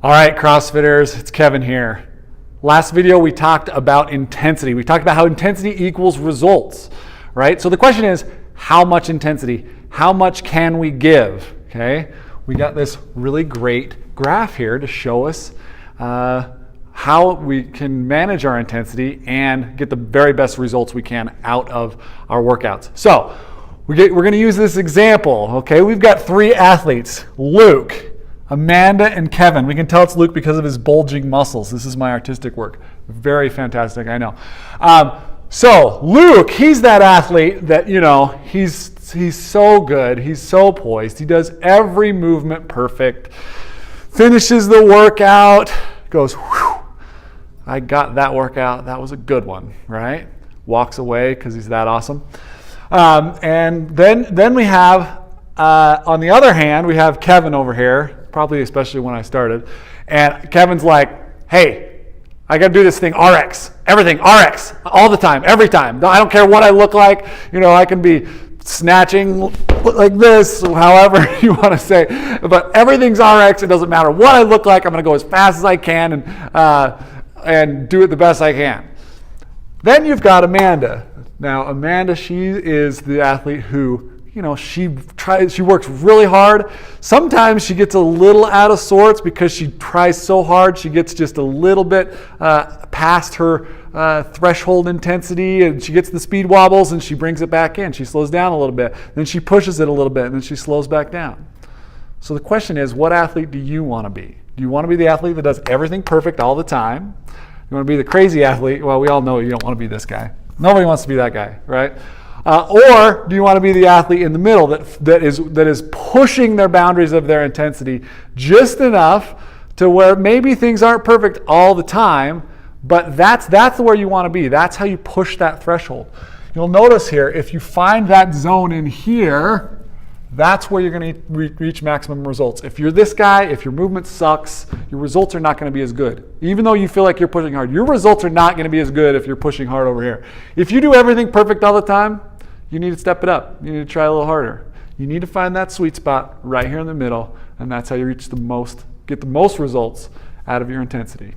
All right, CrossFitters, it's Kevin here. Last video we talked about intensity. We talked about how intensity equals results, right? So the question is, how much intensity? How much can we give? Okay, we got this really great graph here to show us how we can manage our intensity and get the very best results we can out of our workouts. So we're going to use this example. Okay, we've got three athletes: Luke, Amanda, and Kevin. We can tell it's Luke because of his bulging muscles. This is my artistic work. Very fantastic, I know. So Luke, he's that athlete that, you know, he's so good. He's so poised. He does every movement perfect. Finishes the workout, goes, whew, I got that workout. That was a good one, right? Walks away because he's that awesome. And then we have, on the other hand, we have Kevin over here, probably especially when I started. And Kevin's like, hey, I got to do this thing RX. Everything RX. All the time. Every time. I don't care what I look like. You know, I can be snatching like this, however you want to say. But everything's RX. It doesn't matter what I look like. I'm going to go as fast as I can and do it the best I can. Then you've got Amanda. Now, Amanda, she is the athlete who, you know, she works really hard. Sometimes she gets a little out of sorts because she tries so hard. She gets just a little bit past her threshold intensity, and she gets the speed wobbles and she brings it back in. She slows down a little bit. Then she pushes it a little bit and then she slows back down. So the question is, what athlete do you want to be? Do you want to be the athlete that does everything perfect all the time? You want to be the crazy athlete? Well, we all know you don't want to be this guy. Nobody wants to be that guy, right? Or do you want to be the athlete in the middle that is pushing their boundaries of their intensity just enough to where maybe things aren't perfect all the time, but that's where you want to be. That's how you push that threshold. You'll notice here, if you find that zone in here, that's where you're going to reach maximum results. If you're this guy, if your movement sucks, your results are not going to be as good. Even though you feel like you're pushing hard, your results are not going to be as good if you're pushing hard over here. If you do everything perfect all the time, you need to step it up. You need to try a little harder. You need to find that sweet spot right here in the middle, and that's how you get the most results out of your intensity.